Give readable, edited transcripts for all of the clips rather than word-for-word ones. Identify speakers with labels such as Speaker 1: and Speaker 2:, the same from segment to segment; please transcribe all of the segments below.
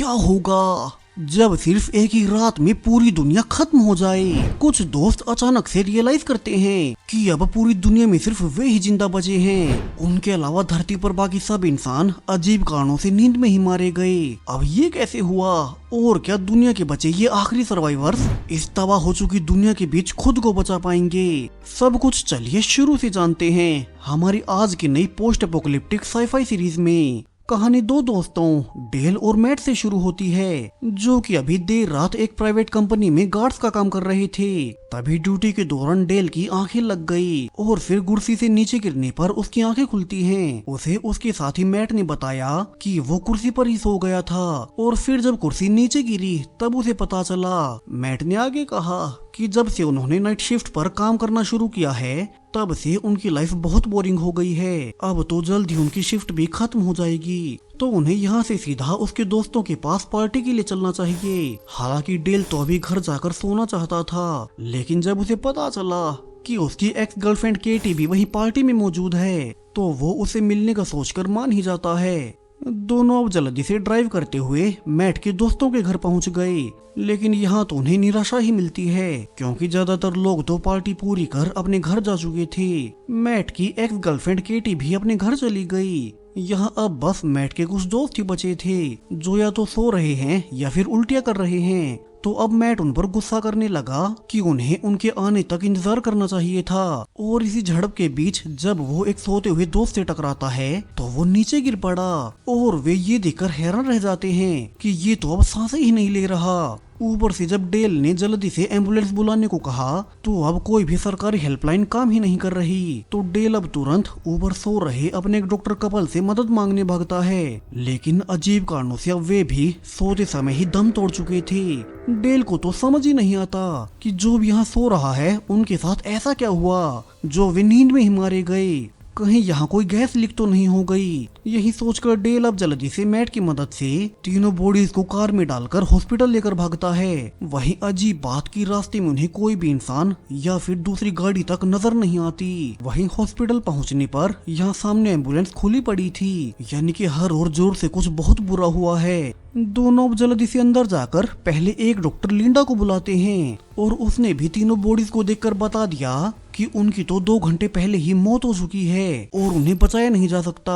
Speaker 1: क्या होगा जब सिर्फ एक ही रात में पूरी दुनिया खत्म हो जाए। कुछ दोस्त अचानक से रियलाइज करते हैं कि अब पूरी दुनिया में सिर्फ वे ही जिंदा बचे हैं। उनके अलावा धरती पर बाकी सब इंसान अजीब कारणों से नींद में ही मारे गए। अब ये कैसे हुआ और क्या दुनिया के बचे ये आखिरी सर्वाइवर्स इस तबाह हो चुकी दुनिया के बीच खुद को बचा पाएंगे? सब कुछ चलिए शुरू से जानते हैं हमारी आज की नई पोस्ट एपोकलिप्टिक साईफाई सीरीज में। कहानी दो दोस्तों डेल और मैट से शुरू होती है, जो कि अभी देर रात एक प्राइवेट कंपनी में गार्ड्स का काम कर रहे थे। तभी ड्यूटी के दौरान डेल की आंखें लग गई और फिर कुर्सी से नीचे गिरने पर उसकी आंखें खुलती हैं। उसे उसके साथी मैट ने बताया कि वो कुर्सी पर ही सो गया था और फिर जब कुर्सी नीचे गिरी तब उसे पता चला। मैट ने आगे कहा कि जब से उन्होंने नाइट शिफ्ट पर काम करना शुरू किया है तब से उनकी लाइफ बहुत बोरिंग हो गई है। अब तो जल्द ही उनकी शिफ्ट भी खत्म हो जाएगी, तो उन्हें यहाँ से सीधा उसके दोस्तों के पास पार्टी के लिए चलना चाहिए। हालांकि डेल तो अभी घर जाकर सोना चाहता था, लेकिन जब उसे पता चला कि उसकी एक्स गर्लफ्रेंड केटी भी वही पार्टी में मौजूद है तो वो उसे मिलने का सोचकर मान ही जाता है। दोनों अब जल्दी से ड्राइव करते हुए मैट के दोस्तों के घर पहुंच गए, लेकिन यहाँ तो उन्हें निराशा ही मिलती है क्योंकि ज्यादातर लोग तो पार्टी पूरी कर अपने घर जा चुके थे। मैट की एक्स गर्लफ्रेंड केटी भी अपने घर चली गई। यहाँ अब बस मैट के कुछ दोस्त ही बचे थे जो या तो सो रहे हैं या फिर उल्टियाँ कर रहे हैं। तो अब मैट उन पर गुस्सा करने लगा कि उन्हें उनके आने तक इंतजार करना चाहिए था। और इसी झड़प के बीच जब वो एक सोते हुए दोस्त से टकराता है तो वो नीचे गिर पड़ा और वे ये देखकर हैरान रह जाते हैं कि ये तो अब सांसें ही नहीं ले रहा। ऊपर से जब डेल ने जल्दी से एम्बुलेंस बुलाने को कहा तो अब कोई भी सरकारी हेल्पलाइन काम ही नहीं कर रही। तो डेल अब तुरंत ऊपर सो रहे अपने एक डॉक्टर कपल से मदद मांगने भागता है, लेकिन अजीब कारणों से अब वे भी सोते समय ही दम तोड़ चुके थे। डेल को तो समझ ही नहीं आता कि जो भी यहाँ सो रहा है उनके साथ ऐसा क्या हुआ जो वे नींद में ही मारे गए। कहीं यहाँ कोई गैस लीक तो नहीं हो गई। यही सोचकर डेल अब जल्दी से मैट की मदद से तीनों बॉडीज को कार में डालकर हॉस्पिटल लेकर भागता है। वहीं अजीब बात की रास्ते में उन्हें कोई भी इंसान या फिर दूसरी गाड़ी तक नजर नहीं आती। वहीं हॉस्पिटल पहुंचने पर यहाँ सामने एम्बुलेंस खुली पड़ी थी, यानी कि हर और जोर से कुछ बहुत बुरा हुआ है। दोनों अब जल्दी से अंदर जाकर पहले एक डॉक्टर लिंडा को बुलाते हैं और उसने भी तीनों बॉडीज को देखकर बता दिया कि उनकी तो 2 घंटे पहले ही मौत हो चुकी है और उन्हें बचाया नहीं जा सकता।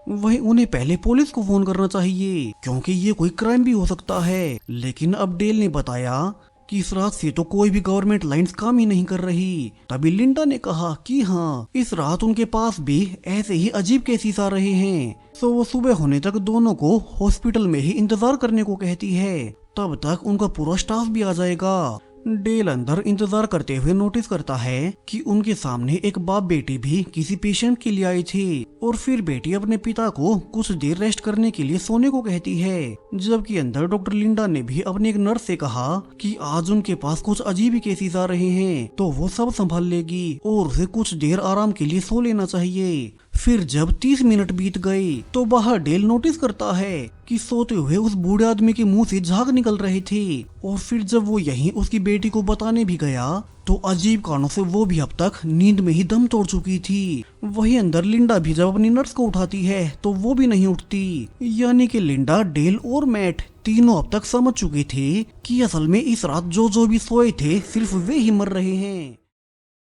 Speaker 1: वहीं उन्हें पहले पुलिस को फोन करना चाहिए क्योंकि ये कोई क्राइम भी हो सकता है। लेकिन अब डेल ने बताया कि इस रात से तो कोई भी गवर्नमेंट लाइंस काम ही नहीं कर रही। तभी लिंडा ने कहा कि हाँ, इस रात उनके पास भी ऐसे ही अजीब केसेस आ रहे हैं। तो वो सुबह होने तक दोनों को हॉस्पिटल में ही इंतजार करने को कहती है, तब तक उनका पूरा स्टाफ भी आ जाएगा। डेल अंदर इंतजार करते हुए नोटिस करता है कि उनके सामने एक बाप बेटी भी किसी पेशेंट के लिए आई थी और फिर बेटी अपने पिता को कुछ देर रेस्ट करने के लिए सोने को कहती है। जबकि अंदर डॉक्टर लिंडा ने भी अपने एक नर्स से कहा कि आज उनके पास कुछ अजीब ही केसेस आ रहे हैं तो वो सब संभाल लेगी और उसे कुछ देर आराम के लिए सो लेना चाहिए। फिर जब 30 मिनट बीत गए तो बाहर डेल नोटिस करता है कि सोते हुए उस बूढ़े आदमी के मुंह से झाग निकल रहे थे। और फिर जब वो यहीं उसकी बेटी को बताने भी गया तो अजीब कारणों से वो भी अब तक नींद में ही दम तोड़ चुकी थी। वहीं अंदर लिंडा भी जब अपनी नर्स को उठाती है तो वो भी नहीं उठती। यानी कि लिंडा, डेल और मैट तीनों अब तक समझ चुके थे कि असल में इस रात जो भी सोए थे सिर्फ वे ही मर रहे हैं।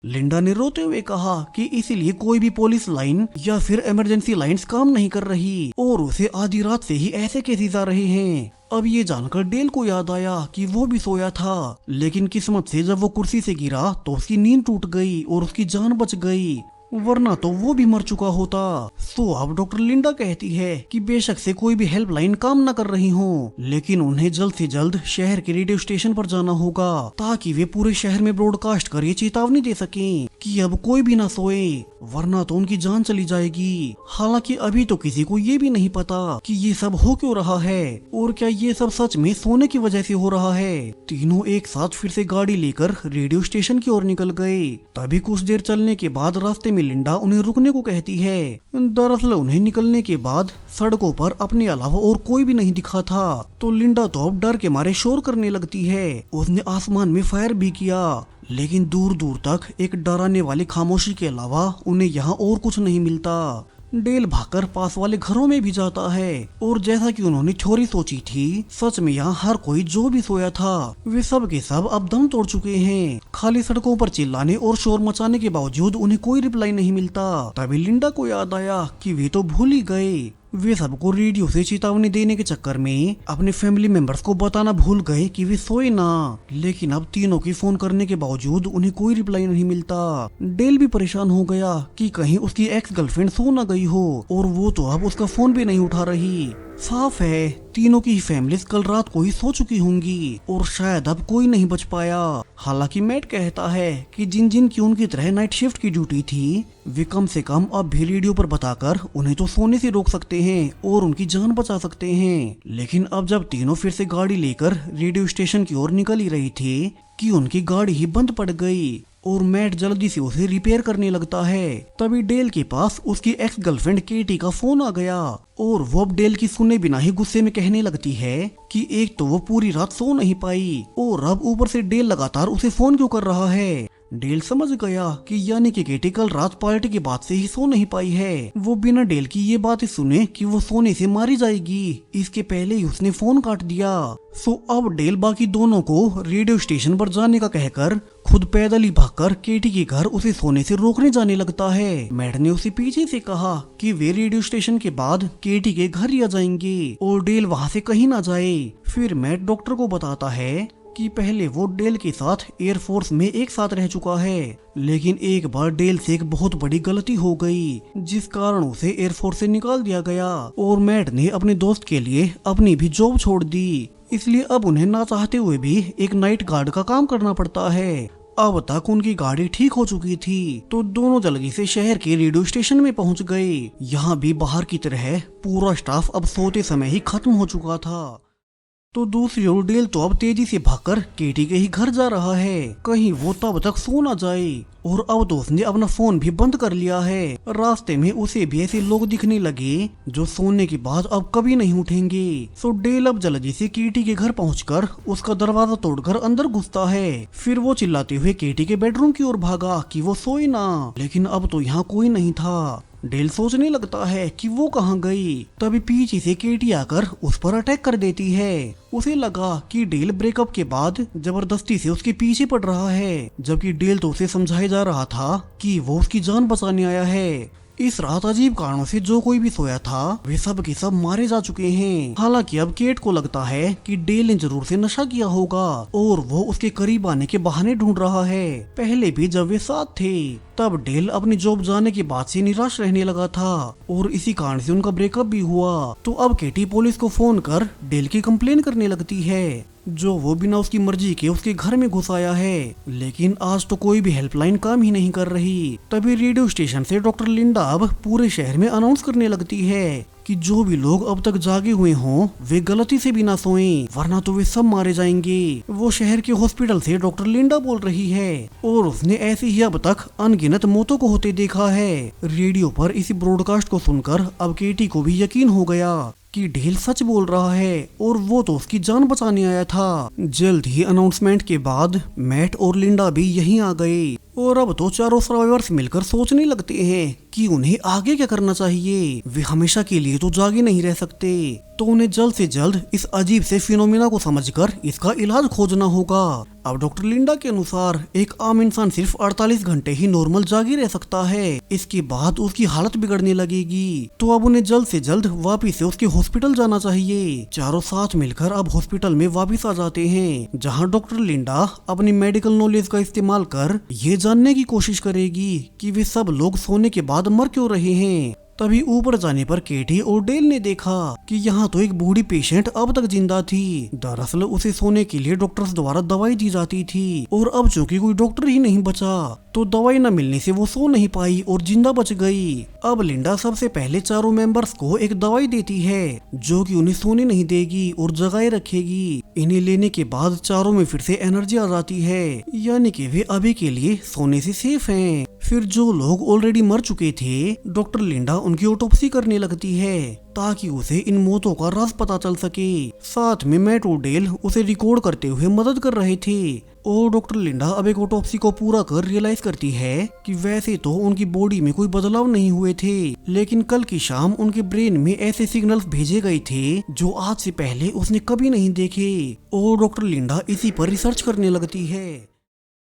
Speaker 1: लिंडा ने रोते हुए कहा कि इसीलिए कोई भी पुलिस लाइन या फिर इमरजेंसी लाइंस काम नहीं कर रही और उसे आधी रात से ही ऐसे केसेस आ रहे हैं। अब ये जानकर डेल को याद आया कि वो भी सोया था, लेकिन किस्मत से जब वो कुर्सी से गिरा तो उसकी नींद टूट गई और उसकी जान बच गई, वरना तो वो भी मर चुका होता। तो अब डॉक्टर लिंडा कहती है कि बेशक से कोई भी हेल्पलाइन काम न कर रही हो, लेकिन उन्हें जल्द से जल्द शहर के रेडियो स्टेशन पर जाना होगा ताकि वे पूरे शहर में ब्रॉडकास्ट कर ये चेतावनी दे सकें कि अब कोई भी ना सोए, वरना तो उनकी जान चली जाएगी। हालांकि अभी तो किसी को ये भी नहीं पता कि ये सब हो क्यों रहा है और क्या ये सब सच में सोने की वजह से हो रहा है। तीनों एक साथ फिर से गाड़ी लेकर रेडियो स्टेशन की ओर निकल गए। तभी कुछ देर चलने के बाद रास्ते में लिंडा उन्हें रुकने को कहती है। दरअसल उन्हें निकलने के बाद सड़कों पर अपने अलावा और कोई भी नहीं दिखा था, तो लिंडा तो अब डर के मारे शोर करने लगती है। उसने आसमान में फायर भी किया, लेकिन दूर दूर तक एक डराने वाली खामोशी के अलावा उन्हें यहाँ और कुछ नहीं मिलता। डेल भागकर पास वाले घरों में भी जाता है और जैसा कि उन्होंने थ्योरी सोची थी, सच में यहाँ हर कोई जो भी सोया था वे सब के सब अब दम तोड़ चुके हैं। खाली सड़कों पर चिल्लाने और शोर मचाने के बावजूद उन्हें कोई रिप्लाई नहीं मिलता। तभी लिंडा को याद आया कि वे तो भूल ही गए। वे सबको रेडियो से चेतावनी देने के चक्कर में अपने फैमिली मेंबर्स को बताना भूल गए कि वे सोए ना। लेकिन अब तीनों की फोन करने के बावजूद उन्हें कोई रिप्लाई नहीं मिलता। डेल भी परेशान हो गया कि कहीं उसकी एक्स गर्लफ्रेंड सो ना गई हो और वो तो अब उसका फोन भी नहीं उठा रही। साफ है तीनों की फैमिलीज कल रात को ही सो चुकी होंगी और शायद अब कोई नहीं बच पाया। हालांकि मैट कहता है कि जिन जिन की उनकी तरह नाइट शिफ्ट की ड्यूटी थी वे कम से कम अब भी रेडियो पर बताकर उन्हें तो सोने से रोक सकते हैं और उनकी जान बचा सकते हैं। लेकिन अब जब तीनों फिर से गाड़ी लेकर रेडियो स्टेशन की ओर निकल ही रही थी कि उनकी गाड़ी ही बंद पड़ गई और मैट जल्दी से उसे रिपेयर करने लगता है। तभी डेल के पास उसकी एक्स गर्लफ्रेंड केटी का फोन आ गया और वो अब डेल की सुने बिना ही गुस्से में कहने लगती है कि एक तो वो पूरी रात सो नहीं पाई और अब ऊपर से डेल लगातार उसे फोन क्यों कर रहा है। डेल समझ गया कि यानी कि केटी कल रात पार्टी के बाद से ही सो नहीं पाई है। वो बिना डेल की ये बात सुने कि वो सोने से मारी जाएगी इसके पहले ही उसने फोन काट दिया। सो अब डेल बाकी दोनों को रेडियो स्टेशन पर जाने का कहकर खुद पैदल ही भागकर केटी के घर उसे सोने से रोकने जाने लगता है। मैट ने उसे पीछे से कहा कि वे रेडियो स्टेशन के बाद केटी के घर ही आ जाएंगे और डेल वहाँ से कहीं ना जाए। फिर मैट डॉक्टर को बताता है कि पहले वो डेल के साथ एयरफोर्स में एक साथ रह चुका है, लेकिन एक बार डेल से एक बहुत बड़ी गलती हो गई जिस कारण उसे एयरफोर्स से निकाल दिया गया और मैट ने अपने दोस्त के लिए अपनी भी जॉब छोड़ दी। इसलिए अब उन्हें ना चाहते हुए भी एक नाइट गार्ड का काम करना पड़ता है। अब तक उनकी गाड़ी ठीक हो चुकी थी तो दोनों जल्दी से शहर के रेडियो स्टेशन में पहुंच गए। यहाँ भी बाहर की तरह पूरा स्टाफ अब सोते समय ही खत्म हो चुका था। तो दूसरी ओर डेल तो अब तेजी से भागकर केटी के ही घर जा रहा है, कहीं वो तब तक सो ना जाए। और अब तो उसने अपना फोन भी बंद कर लिया है। रास्ते में उसे भी ऐसे लोग दिखने लगे जो सोने के बाद अब कभी नहीं उठेंगे। सो डेल अब जल्दी से केटी के घर पहुंचकर उसका दरवाजा तोड़कर अंदर घुसता है। फिर वो चिल्लाते हुए केटी के बेडरूम की ओर भागा कि वो सोए ना, लेकिन अब तो यहाँ कोई नहीं था। डेल सोचने लगता है कि वो कहाँ गई। तभी पीछे से केटी आकर उस पर अटैक कर देती है। उसे लगा कि डेल ब्रेकअप के बाद जबरदस्ती से उसके पीछे पड़ रहा है, जबकि डेल तो उसे समझाया जा रहा था कि वो उसकी जान बचाने आया है। इस रात अजीब कारणों से जो कोई भी सोया था वे सब के सब मारे जा चुके हैं। हालांकि अब केट को लगता है कि डेल ने जरूर से नशा किया होगा और वो उसके करीब आने के बहाने ढूंढ रहा है। पहले भी जब वे साथ थे तब डेल अपनी जॉब जाने के बाद से निराश रहने लगा था और इसी कारण से उनका ब्रेकअप भी हुआ। तो अब केटी पुलिस को फोन कर डेल की कंप्लेन करने लगती है, जो वो बिना उसकी मर्जी के उसके घर में घुस आया है। लेकिन आज तो कोई भी हेल्पलाइन काम ही नहीं कर रही। तभी रेडियो स्टेशन से डॉक्टर लिंडा अब पूरे शहर में अनाउंस करने लगती है कि जो भी लोग अब तक जागे हुए हों वे गलती से भी ना सोएं, वरना तो वे सब मारे जाएंगे। वो शहर के हॉस्पिटल से डॉक्टर लिंडा बोल रही है और उसने ऐसी ही अब तक अनगिनत मौतों को होते देखा है। रेडियो पर इसी ब्रॉडकास्ट को सुनकर अब केटी को भी यकीन हो गया कि डेल सच बोल रहा है और वो तो उसकी जान बचाने आया था। जल्द ही अनाउंसमेंट के बाद मैट और लिंडा भी यहीं आ गए और अब तो चारों सर्वाइवर्स मिलकर सोचने लगते हैं कि उन्हें आगे क्या करना चाहिए। वे हमेशा के लिए तो जागे नहीं रह सकते, तो उन्हें जल्द से जल्द इस अजीब से फिनोमिना को समझकर इसका इलाज खोजना होगा। अब डॉक्टर लिंडा के अनुसार एक आम इंसान सिर्फ 48 घंटे ही नॉर्मल जागी रह सकता है, इसके बाद उसकी हालत बिगड़ने लगेगी। तो अब उन्हें जल्द से जल्द वापिस से उसके हॉस्पिटल जाना चाहिए। चारों साथ मिलकर अब हॉस्पिटल में वापिस आ जाते हैं, जहाँ डॉक्टर लिंडा अपनी मेडिकल नॉलेज का इस्तेमाल कर ये जानने की कोशिश करेगी कि वे सब लोग सोने के बाद मर क्यों रहे हैं। तभी ऊपर जाने पर केटी और डेल ने देखा कि यहाँ तो एक बूढ़ी पेशेंट अब तक जिंदा थी। दरअसल उसे सोने के लिए डॉक्टर्स द्वारा दवाई दी जाती थी और अब चूंकि कोई डॉक्टर ही नहीं बचा तो दवाई न मिलने से वो सो नहीं पाई और जिंदा बच गई। अब लिंडा सबसे पहले चारों मेंबर्स को एक दवाई देती है जो कि उन्हें सोने नहीं देगी और जगाए रखेगी। इन्हें लेने के बाद चारों में फिर से एनर्जी आ जाती है, यानी कि वे अभी के लिए सोने से सेफ हैं। फिर जो लोग ऑलरेडी मर चुके थे, डॉक्टर लिंडा उनकी ऑटोप्सी करने लगती है ताकि उसे इन मौतों का राज पता चल सके। साथ में मैट और डेल उसे रिकॉर्ड करते हुए मदद कर रहे थे। और डॉक्टर लिंडा अब एक ऑटोप्सी को पूरा कर रियलाइज करती है कि वैसे तो उनकी बॉडी में कोई बदलाव नहीं हुए थे, लेकिन कल की शाम उनके ब्रेन में ऐसे सिग्नल्स भेजे गए थे जो आज से पहले उसने कभी नहीं देखे। और डॉक्टर लिंडा इसी पर रिसर्च करने लगती है।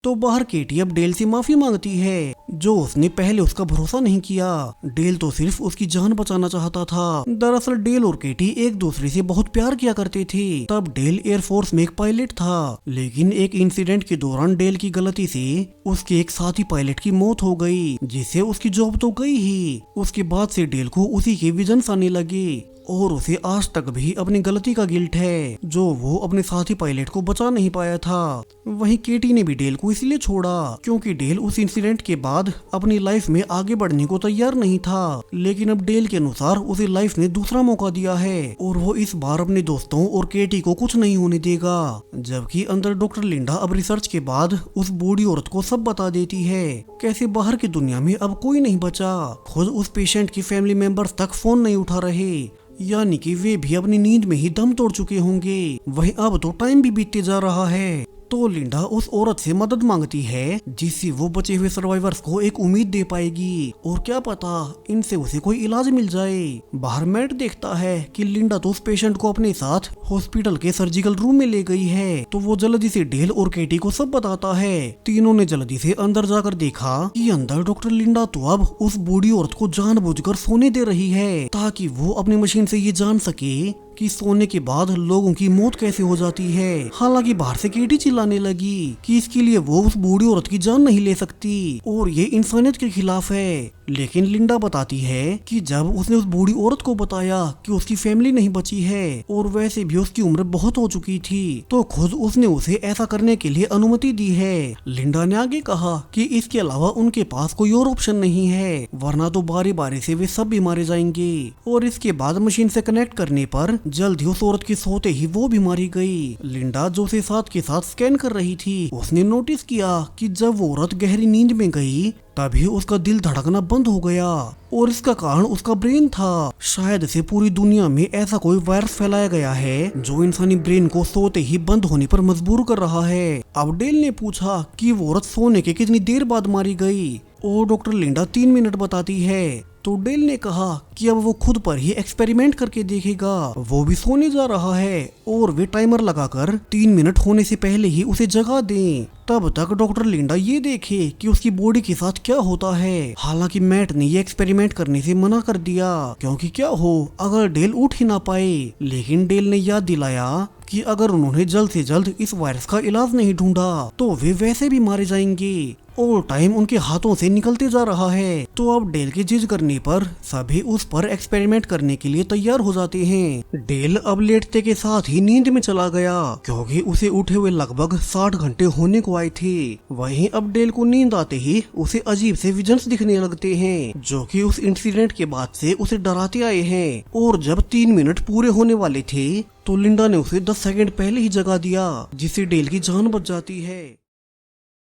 Speaker 1: तो बाहर केटी अब डेल से माफी मांगती है, जो उसने पहले उसका भरोसा नहीं किया। डेल तो सिर्फ उसकी जान बचाना चाहता था। दरअसल डेल और केटी एक दूसरे से बहुत प्यार किया करते थे। तब डेल एयरफोर्स में एक पायलट था, लेकिन एक इंसिडेंट के दौरान डेल की गलती से उसके एक साथी पायलट की मौत हो गई, जिससे उसकी जॉब तो गई ही। उसके बाद से डेल को उसी के विजन्स आने लगे और उसे आज तक भी अपनी गलती का गिल्ट है जो वो अपने साथी पायलट को बचा नहीं पाया था। वहीं केटी ने भी डेल को इसलिए छोड़ा क्योंकि डेल उस इंसिडेंट के बाद अपनी लाइफ में आगे बढ़ने को तैयार नहीं था। लेकिन अब डेल के अनुसार उसे लाइफ ने दूसरा मौका दिया है और वो इस बार अपने दोस्तों और केटी को कुछ नहीं होने देगा। जबकि अंदर डॉक्टर लिंडा अब रिसर्च के बाद उस बूढ़ी औरत को सब बता देती है कैसे बाहर की दुनिया में अब कोई नहीं बचा। खुद उस पेशेंट की फैमिली मेंबर्स तक फोन नहीं उठा रहे, यानी कि वे भी अपनी नींद में ही दम तोड़ चुके होंगे। वहीं अब तो टाइम भी बीतते जा रहा है। तो लिंडा उस औरत से मदद मांगती है जिससे वो बचे हुए सर्वाइवर्स को एक उम्मीद दे पाएगी और क्या पता इनसे उसे कोई इलाज मिल जाए। बाहर मैट देखता है कि लिंडा तो उस पेशेंट को अपने साथ हॉस्पिटल के सर्जिकल रूम में ले गई है। तो वो जल्दी से डेल और केटी को सब बताता है। तीनों ने जल्दी से अंदर जाकर देखा कि अंदर डॉक्टर लिंडा तो अब उस बूढ़ी औरत को जानबूझकर सोने दे रही है ताकि वो अपनी मशीन से ये जान सके कि सोने के बाद लोगों की मौत कैसे हो जाती है। हालांकि बाहर से केटी चिल्लाने लगी कि इसके लिए वो उस बूढ़ी औरत की जान नहीं ले सकती और ये इंसानियत के खिलाफ है। लेकिन लिंडा बताती है कि जब उसने उस बूढ़ी औरत को बताया कि उसकी फैमिली नहीं बची है और वैसे भी उसकी उम्र बहुत हो चुकी थी, तो खुद उसने उसे ऐसा करने के लिए अनुमति दी है। लिंडा ने आगे कहा कि इसके अलावा उनके पास कोई और ऑप्शन नहीं है, वरना तो बारी बारी से वे सब भी मारे जाएंगे। और इसके बाद मशीन से कनेक्ट करने पर जल्द ही उस औरत के सोते ही वो भी मारी गई। लिंडा जो उसे साथ के साथ स्कैन कर रही थी, उसने नोटिस किया कि जब वो औरत गहरी नींद में गई तभी उसका दिल धड़कना बंद हो गया और इसका कारण उसका ब्रेन था। शायद से पूरी दुनिया में ऐसा कोई वायरस फैलाया गया है जो इंसानी ब्रेन को सोते ही बंद होने पर मजबूर कर रहा है। अब डेल ने पूछा कि वो औरत सोने के कितनी देर बाद मारी गई और डॉक्टर लिंडा 3 मिनट बताती है। तो डेल ने कहा कि अब वो खुद पर ही एक्सपेरिमेंट करके देखेगा। वो भी सोने जा रहा है और वे टाइमर लगाकर 3 मिनट होने से पहले ही उसे जगा दें। तब तक डॉक्टर लिंडा ये देखे कि उसकी बॉडी के साथ क्या होता है। हालांकि मैट ने ये एक्सपेरिमेंट करने से मना कर दिया क्योंकि क्या हो अगर डेल उठ ही ना पाए। लेकिन डेल ने याद दिलाया कि अगर उन्होंने जल्द से जल्द इस वायरस का इलाज नहीं ढूंढा तो वे वैसे भी मारे जाएंगे और टाइम उनके हाथों से निकलते जा रहा है। तो अब डेल के जिद करने पर सभी उस पर एक्सपेरिमेंट करने के लिए तैयार हो जाते हैं। डेल अब लेटते के साथ ही नींद में चला गया क्योंकि उसे उठे हुए लगभग 60 घंटे होने को आए थे। वहीं अब डेल को नींद आते ही उसे अजीब से विजन्स दिखने लगते हैं जो कि उस इंसिडेंट के बाद से उसे डराते आए हैं। और जब 3 मिनट पूरे होने वाले थे तो लिंडा ने उसे 10 सेकंड पहले ही जगा दिया, जिससे डेल की जान बच जाती है।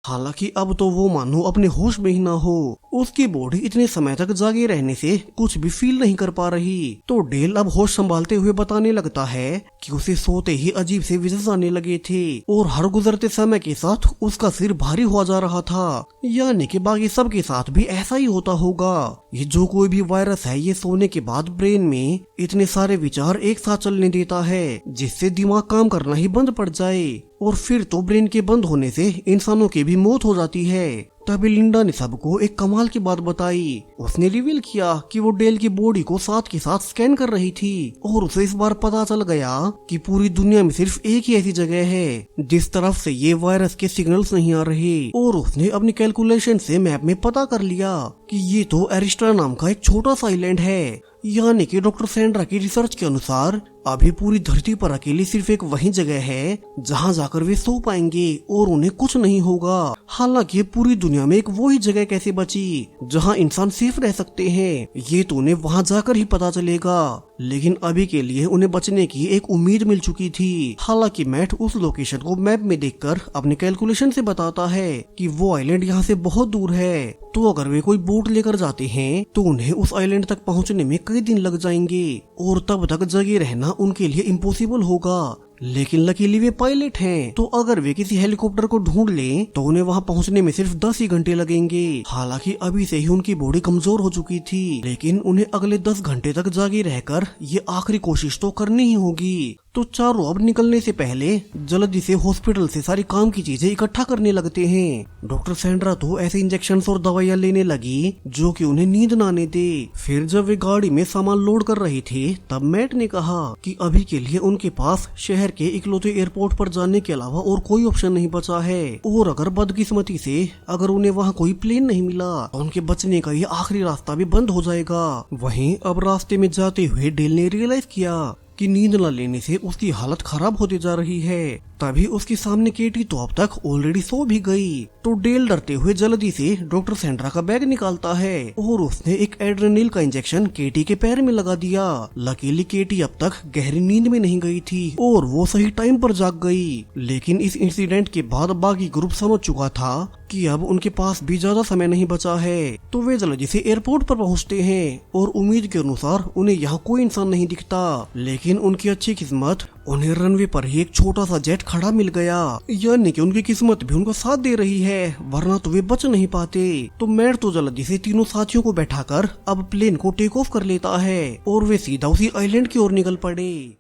Speaker 1: हालांकि अब तो वो मानो अपने होश में ही ना हो। उसकी बॉडी इतने समय तक जागे रहने से कुछ भी फील नहीं कर पा रही। तो डेल अब होश संभालते हुए बताने लगता है कि उसे सोते ही अजीब से विजन्स आने लगे थे और हर गुजरते समय के साथ उसका सिर भारी हुआ जा रहा था। यानी कि बाकी सब के साथ भी ऐसा ही होता होगा। ये जो कोई भी वायरस है ये सोने के बाद ब्रेन में इतने सारे विचार एक साथ चलने देता है जिससे दिमाग काम करना ही बंद पड़ जाए और फिर तो ब्रेन के बंद होने से इंसानों की भी मौत हो जाती है। तभी लिंडा ने सबको एक कमाल की बात बताई। उसने रिवील किया कि वो डेल की बॉडी को साथ के साथ स्कैन कर रही थी और उसे इस बार पता चल गया कि पूरी दुनिया में सिर्फ एक ही ऐसी जगह है जिस तरफ से ये वायरस के सिग्नल्स नहीं आ रहे। और उसने अपनी कैलकुलेशन से मैप में पता कर लिया कि ये तो एरिस्ट्रा नाम का एक छोटा सा आइलैंड है। यानी कि डॉक्टर सैंड्रा की रिसर्च के अनुसार अभी पूरी धरती पर अकेली सिर्फ एक वही जगह है जहां जाकर वे सो पाएंगे और उन्हें कुछ नहीं होगा। हालांकि पूरी दुनिया में एक वो ही जगह कैसे बची जहां इंसान सेफ रह सकते हैं, ये तो उन्हें वहां जाकर ही पता चलेगा। लेकिन अभी के लिए उन्हें बचने की एक उम्मीद मिल चुकी थी। हालांकि मैट उस लोकेशन को मैप में देखकर अपने कैलकुलेशन से बताता है कि वो आइलैंड यहाँ से बहुत दूर है, तो अगर वे कोई बोट लेकर जाते हैं तो उन्हें उस आइलैंड तक पहुँचने में कई दिन लग जाएंगे और तब तक जगह रहना उनके लिए इम्पॉसिबल होगा। लेकिन लकीली वे पायलट हैं, तो अगर वे किसी हेलीकॉप्टर को ढूंढ लें तो उन्हें वहां पहुंचने में सिर्फ 10 ही घंटे लगेंगे। हालांकि अभी से ही उनकी बॉडी कमजोर हो चुकी थी, लेकिन उन्हें अगले 10 घंटे तक जागे रहकर ये आखिरी कोशिश तो करनी ही होगी। तो चारों अब निकलने से पहले जल्दी से हॉस्पिटल से सारी काम की चीजें इकट्ठा करने लगते हैं। डॉक्टर सैंड्रा तो ऐसे इंजेक्शन और दवाइयां लेने लगी जो कि उन्हें नींद न आने दे। फिर जब वे गाड़ी में सामान लोड कर रही थी तब मैट ने कहा कि अभी के लिए उनके पास शहर के इकलौते एयरपोर्ट पर जाने के अलावा और कोई ऑप्शन नहीं बचा है, और अगर बदकिस्मती से अगर उन्हें वहाँ कोई प्लेन नहीं मिला तो उनके बचने का ये आखिरी रास्ता भी बंद हो जाएगा। वहीं अब रास्ते में जाते हुए डेल ने रियलाइज किया कि नींद न लेने से उसकी हालत खराब होती जा रही है। तभी उसके सामने केटी तो अब तक ऑलरेडी सो भी गई, तो डेल डरते हुए जल्दी से डॉक्टर सैंड्रा का बैग निकालता है और उसने एक एड्रेनलिन का इंजेक्शन केटी के पैर में लगा दिया। लकीली केटी अब तक गहरी नींद में नहीं गई थी और वो सही टाइम पर जाग गई। लेकिन इस इंसिडेंट के बाद बाकी ग्रुप समझ चुका था कि अब उनके पास भी ज्यादा समय नहीं बचा है, तो वे जल्दी से एयरपोर्ट पर पहुंचते हैं और उम्मीद के अनुसार उन्हें यहाँ कोई इंसान नहीं दिखता। लेकिन उनकी अच्छी किस्मत उन्हें रनवे पर ही एक छोटा सा जेट खड़ा मिल गया, यानी कि उनकी किस्मत भी उनका साथ दे रही है, वरना तो वे बच नहीं पाते। तो मैट तो जल्दी से तीनों साथियों को बैठाकर अब प्लेन को टेक ऑफ कर लेता है और वे सीधा उसी आइलैंड की ओर निकल पड़े।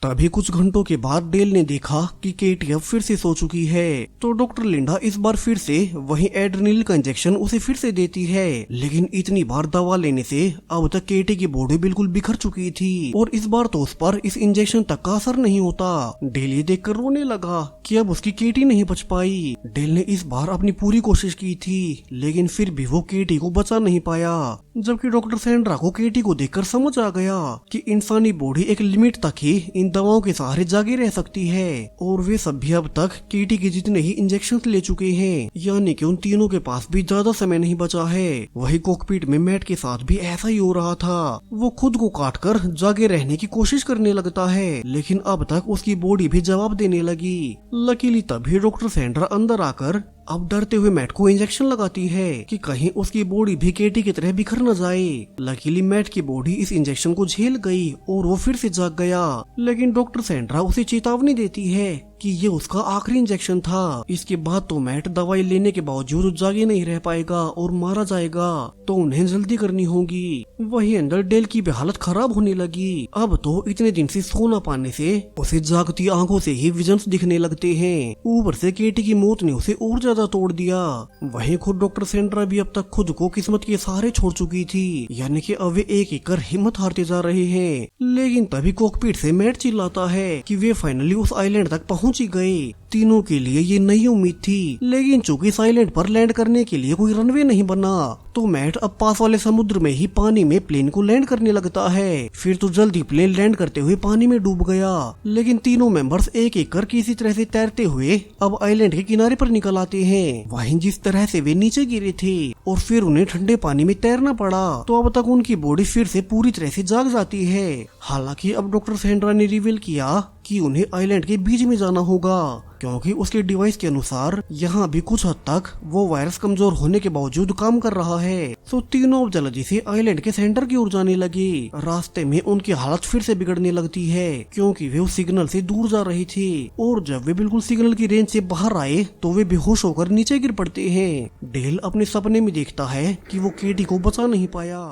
Speaker 1: तभी कुछ घंटों के बाद डेल ने देखा कि केटी अब फिर से सो चुकी है, तो डॉक्टर लिंडा इस बार फिर से वही एड्रेनलिन का इंजेक्शन उसे फिर से देती है। लेकिन इतनी बार दवा लेने से अब तक केटी की बॉडी बिल्कुल बिखर चुकी थी और इस बार तो उस पर इस इंजेक्शन तक का असर नहीं होता। डेल ये देखकर रोने लगा कि अब उसकी केटी नहीं बच पाई। डेल ने इस बार अपनी पूरी कोशिश की थी, लेकिन फिर भी वो केटी को बचा नहीं पाया। जबकि डॉक्टर सैंड्रा को केटी को देखकर समझ आ गया कि इंसानी बॉडी एक लिमिट तक ही इन दवाओं के सहारे जागी रह सकती है, और वे सब भी अब तक केटी के जितने ही इंजेक्शन ले चुके हैं, यानी कि उन तीनों के पास भी ज्यादा समय नहीं बचा है। वही कॉकपिट में मैट के साथ भी ऐसा ही हो रहा था। वो खुद को काटकर जागे रहने की कोशिश करने लगता है, लेकिन अब तक उसकी बॉडी भी जवाब देने लगी। लकीली तभी डॉक्टर सैंड्रा अंदर आकर अब डरते हुए मैट को इंजेक्शन लगाती है कि कहीं उसकी बॉडी भी केटी की तरह बिखर न जाए। लकीली मैट की बॉडी इस इंजेक्शन को झेल गई और वो फिर से जाग गया, लेकिन डॉक्टर सैंड्रा उसे चेतावनी देती है कि ये उसका आखिरी इंजेक्शन था। इसके बाद तो मैट दवाई लेने के बावजूद जागे नहीं रह पाएगा और मारा जाएगा, तो उन्हें जल्दी करनी होगी। वही अंदर डेल की भी हालत खराब होने लगी। अब तो इतने दिन से सो न पाने से उसे जागती आंखों से ही विजन्स दिखने लगते हैं। ऊपर से केटी की मौत ने उसे और ज्यादा तोड़ दिया। वहीं खुद डॉक्टर सैंड्रा भी अब तक खुद को किस्मत के सहारे छोड़ चुकी थी, यानी कि अब वे एक एक कर हिम्मत हारते जा रहे हैं। लेकिन तभी कॉकपिट से मैट चिल्लाता है कि वे फाइनली उस आइलैंड तक पहुंच ही गए। तीनों के लिए ये नई उम्मीद थी, लेकिन चूंकि इस आइलैंड पर लैंड करने के लिए कोई रनवे नहीं बना, तो मैट अब पास वाले समुद्र में ही पानी में प्लेन को लैंड करने लगता है। फिर तो जल्दी प्लेन लैंड करते हुए पानी में डूब गया। लेकिन तीनों मेंबर्स एक एक कर किसी तरह से तैरते हुए अब आइलैंड के किनारे पर निकल आते हैं। वहीं जिस तरह से वे नीचे गिरे थे और फिर उन्हें ठंडे पानी में तैरना पड़ा, तो अब तक उनकी बॉडी फिर से पूरी तरह से जाग जाती है। हालांकि अब डॉक्टर सैंड्रा ने रिवील किया कि उन्हें आइलैंड के बीच में जाना होगा, क्योंकि उसके डिवाइस के अनुसार यहाँ भी कुछ हद तक वो वायरस कमजोर होने के बावजूद काम कर रहा है। तो तीनों अब जल्दी से आइलैंड के सेंटर की ओर जाने लगे। रास्ते में उनकी हालत फिर से बिगड़ने लगती है, क्योंकि वे उस सिग्नल से दूर जा रही थी, और जब वे बिल्कुल सिग्नल की रेंज से बाहर आए तो वे बेहोश होकर नीचे गिर पड़ते हैं। डेल अपने सपने में देखता है कि वो केटी को बचा नहीं पाया,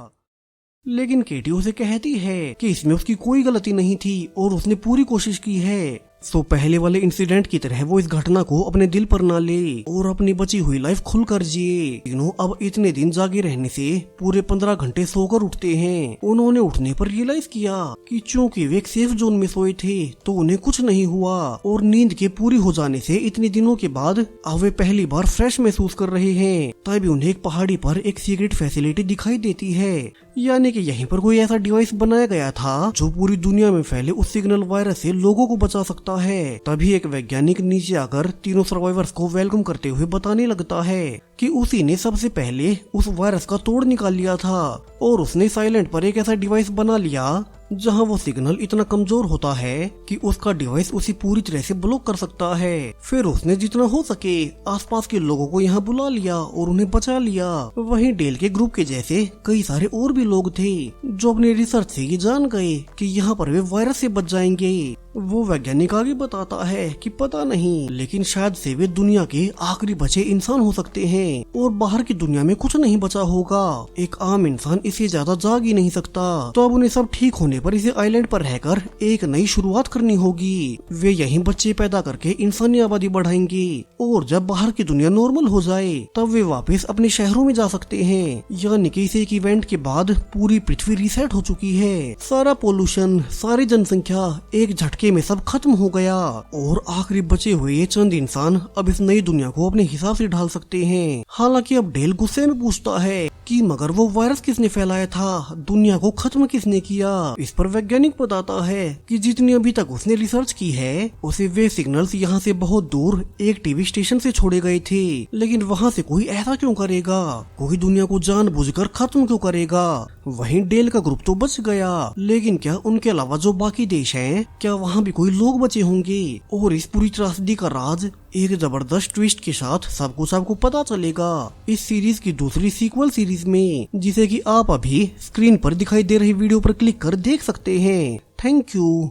Speaker 1: लेकिन केटी उसे कहती है कि इसमें उसकी कोई गलती नहीं थी और उसने पूरी कोशिश की है। सो पहले वाले इंसिडेंट की तरह वो इस घटना को अपने दिल पर ना ले और अपनी बची हुई लाइफ खुलकर जिए। तीनों अब इतने दिन जागे रहने से पूरे 15 घंटे सोकर उठते हैं। उन्होंने उठने पर रियलाइज किया कि चूंकि वे एक सेफ जोन में सोए थे तो उन्हें कुछ नहीं हुआ, और नींद के पूरी हो जाने से इतने दिनों के बाद अब वे पहली बार फ्रेश महसूस कर रहे हैं। तभी उन्हें एक पहाड़ी पर एक सीक्रेट फैसिलिटी दिखाई देती है, यानी कि यहीं पर कोई ऐसा डिवाइस बनाया गया था जो पूरी दुनिया में फैले उस सिग्नल वायरस से लोगों को बचा सकता है। तभी एक वैज्ञानिक नीचे आकर तीनों सर्वाइवर्स को वेलकम करते हुए बताने लगता है कि उसी ने सबसे पहले उस वायरस का तोड़ निकाल लिया था, और उसने साइलेंट पर एक ऐसा डिवाइस बना लिया जहां वो सिग्नल इतना कमजोर होता है कि उसका डिवाइस उसे पूरी तरह से ब्लॉक कर सकता है। फिर उसने जितना हो सके आसपास के लोगों को यहाँ बुला लिया और उन्हें बचा लिया। वहीं डेल के ग्रुप के जैसे कई सारे और भी लोग थे जो अपने रिसर्च से ये जान गए कि यहाँ पर वे वायरस से बच जाएंगे। वो वैज्ञानिक आगे बताता है कि पता नहीं, लेकिन शायद से वे दुनिया के आखिरी बचे इंसान हो सकते हैं और बाहर की दुनिया में कुछ नहीं बचा होगा। एक आम इंसान इसे ज्यादा जाग ही नहीं सकता। तो अब उन्हें सब ठीक होने पर इसे आइलैंड पर रहकर एक नई शुरुआत करनी होगी। वे यहीं बच्चे पैदा करके इंसानी आबादी बढ़ाएंगे और जब बाहर की दुनिया नॉर्मल हो जाए तब वे वापस अपने शहरों में जा सकते हैं। यानी कि इस एक इवेंट के बाद पूरी पृथ्वी रीसेट हो चुकी है। सारा पोल्यूशन, सारी जनसंख्या एक झटके में सब खत्म हो गया और आखिरी बचे हुए ये चंद इंसान अब इस नई दुनिया को अपने हिसाब से ढाल सकते हैं। हालांकि अब डेल गुस्से में पूछता है कि मगर वो वायरस किसने फैलाया था, दुनिया को खत्म किसने किया। इस पर वैज्ञानिक बताता है कि जितनी अभी तक उसने रिसर्च की है उसे वे सिग्नल्स यहाँ से बहुत दूर एक टीवी स्टेशन से छोड़े गए थे, लेकिन वहाँ से कोई ऐसा क्यों करेगा, कोई दुनिया को जानबूझकर खत्म क्यों करेगा। वहीं डेल का ग्रुप तो बच गया, लेकिन क्या उनके अलावा जो बाकी देश हैं, क्या वहाँ भी कोई लोग बचे होंगे। और इस पूरी त्रासदी का राज एक जबरदस्त ट्विस्ट के साथ सब कुछ आपको पता चलेगा इस सीरीज की दूसरी सीक्वल सीरीज में, जिसे कि आप अभी स्क्रीन पर दिखाई दे रही वीडियो पर क्लिक कर देख सकते हैं। Thank you.